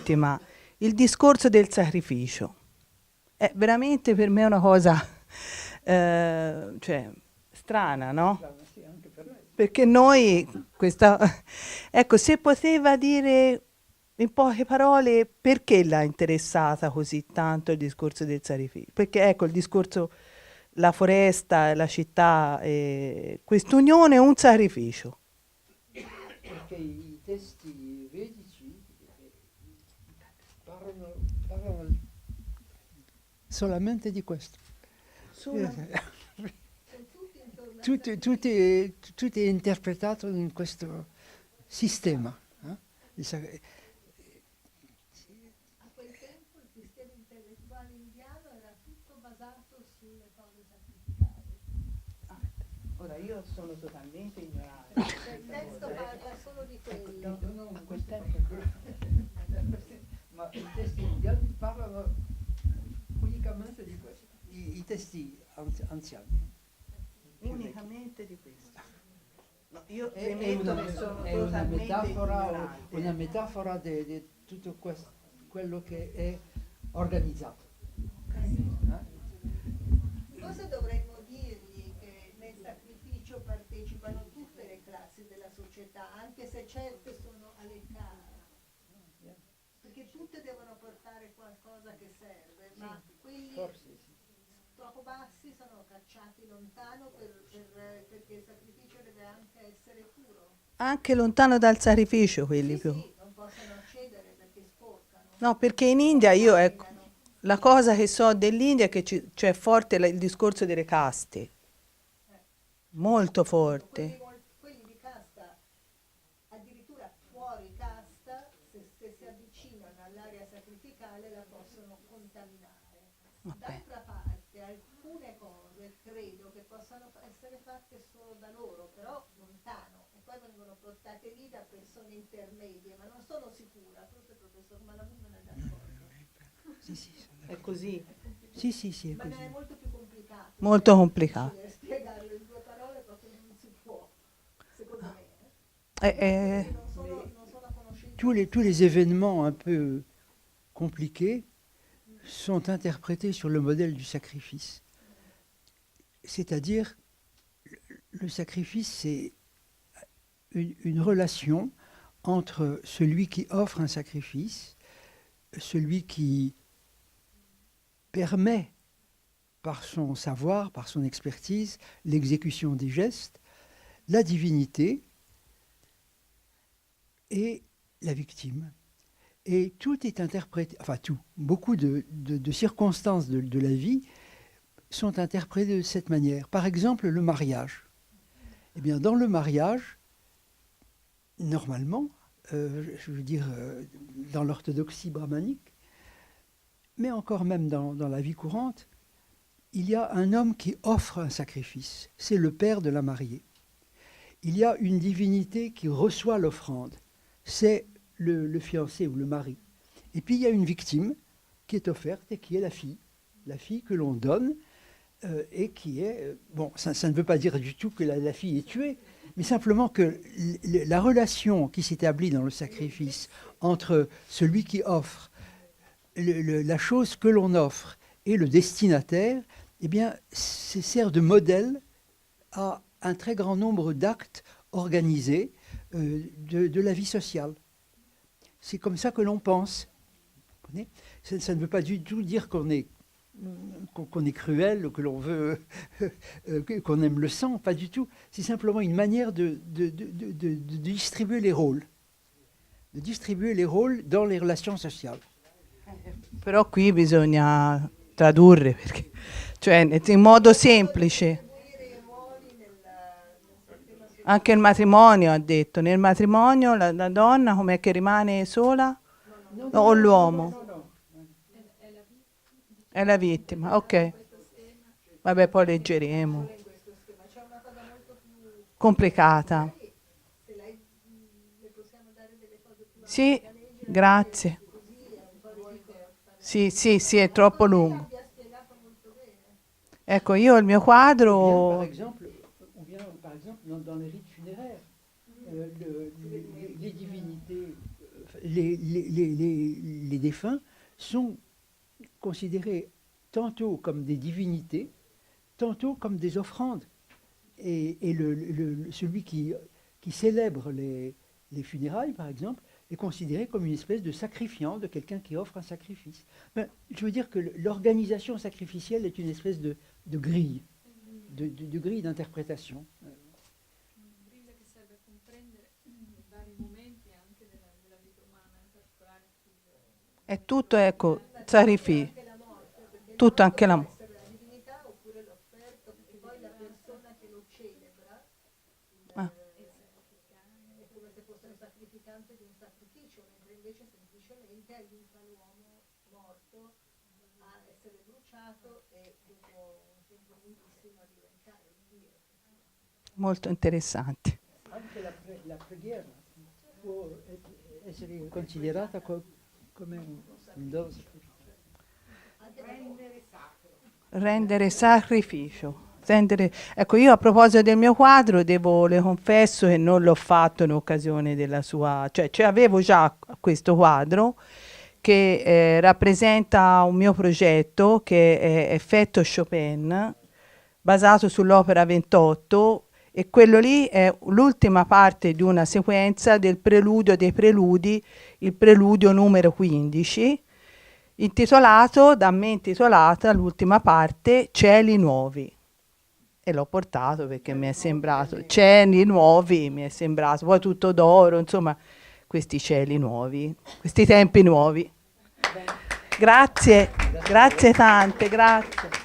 vittima, il discorso del sacrificio. È veramente per me una cosa cioè, strana, no? Perché noi, ecco, se poteva dire in poche parole perché l'ha interessata così tanto il discorso del sacrificio. Perché ecco, il discorso, la foresta, la città, quest'unione è un sacrificio. Perché i testi vedici parlano solamente di questo. Tutto è interpretato in questo sistema. A quel tempo il sistema intellettuale indiano era tutto basato sulle cose sacrificali. Ora io sono totalmente ignorante. Il testo parla solo di quello. No, quel tempo ma i testi indiani parlano unicamente di questo. I testi anziani. Unicamente di questo. No, io È premetto che sono una totalmente metafora, ignorante. una metafora di tutto quello che è organizzato. Forse dovremmo dirgli che nel sacrificio partecipano tutte le classi della società, anche se certe sono alle care. Perché tutte devono portare qualcosa che serve, ma quelli troppo bassi sono cacciati lontano perché il sacrificio deve anche essere puro. Anche lontano dal sacrificio quelli più. Sì, non possono accedere perché sporcano. No, perché in India io, ecco, la cosa che so dell'India è che c'è forte il discorso delle caste. Molto forte. Quelli di casta, addirittura fuori casta, se si avvicinano all'area sacrificale la possono contaminare. D'altra parte, alcune cose credo che possano essere fatte solo da loro, però lontano, e poi vengono portate lì da persone intermedie, ma non sono sicura, forse il professor Malamud non è d'accordo. È così. Sì, è Ma così. è molto più complicato. Molto complicato. Spiegarlo in due parole proprio non si può, secondo me. Non sono a conoscenza. Tous les événements un peu compliqués sont interprétés sur le modèle du sacrifice. C'est-à-dire, le sacrifice, c'est une relation entre celui qui offre un sacrifice, celui qui permet, par son savoir, par son expertise, l'exécution des gestes, la divinité et la victime. Et tout est interprété, enfin tout, beaucoup de circonstances de la vie sont interprétées de cette manière. Par exemple, le mariage. Eh bien, dans le mariage, normalement, je veux dire, dans l'orthodoxie brahmanique, mais encore même dans la vie courante, il y a un homme qui offre un sacrifice. C'est le père de la mariée. Il y a une divinité qui reçoit l'offrande. C'est le fiancé ou le mari. Et puis il y a une victime qui est offerte et qui est la fille que l'on donne et qui est... bon, ça ne veut pas dire du tout que la fille est tuée, mais simplement que la relation qui s'établit dans le sacrifice entre celui qui offre, la chose que l'on offre et le destinataire, eh bien, sert de modèle à un très grand nombre d'actes organisés de la vie sociale. C'est comme ça que l'on pense. Ça ne veut pas du tout dire qu'on est cruel, que l'on veut, qu'on aime le sang, pas du tout. C'est simplement une manière de distribuer les rôles. De distribuer les rôles dans les relations sociali. Però qui bisogna tradurre, perché, cioè in modo semplice. Anche il matrimonio, ha detto, nel matrimonio la donna com'è che rimane sola? O l'uomo? È la vittima, ok. Vabbè, poi leggeremo. Complicata. Sì, grazie. Sì, è troppo lungo. Ecco, io il mio quadro... Par exemple, dans les rites funéraires, les divinités les défunts sont considérés tantôt comme des divinités, tantôt comme des offrandes. Et celui qui célèbre les funérailles, par exemple, est considéré comme une espèce de sacrifiant, de quelqu'un qui offre un sacrifice. Ben, je veux dire que l'organisation sacrificielle est une espèce de grille, de grille d'interprétation. Griglia che serve a comprendere i vari momenti anche della vita umana, in particolare È tutto, ecco, sacrificio. Tutto, anche la morte. La divinità oppure l'offerto, perché poi la persona che lo celebra Ah. è come se fosse un sacrificante di un sacrificio, mentre invece semplicemente aiuta l'uomo morto a essere bruciato e dopo un tempo lunghissimo a diventare un dio. Molto interessante. Anche la preghiera può essere considerata come un dono sacrificio. Rendere sacrificio. Ecco, io a proposito del mio quadro le confesso che non l'ho fatto in occasione della sua, cioè avevo già questo quadro che rappresenta un mio progetto che è Effetto Chopin, basato sull'opera 28, e quello lì è l'ultima parte di una sequenza del preludio dei preludi, il preludio numero 15, intitolato, da me intitolata, l'ultima parte, Cieli Nuovi. E l'ho portato perché mi è sembrato, cieli nuovi, mi è sembrato, poi tutto d'oro, insomma, questi cieli nuovi, questi tempi nuovi. Grazie, grazie tante, grazie.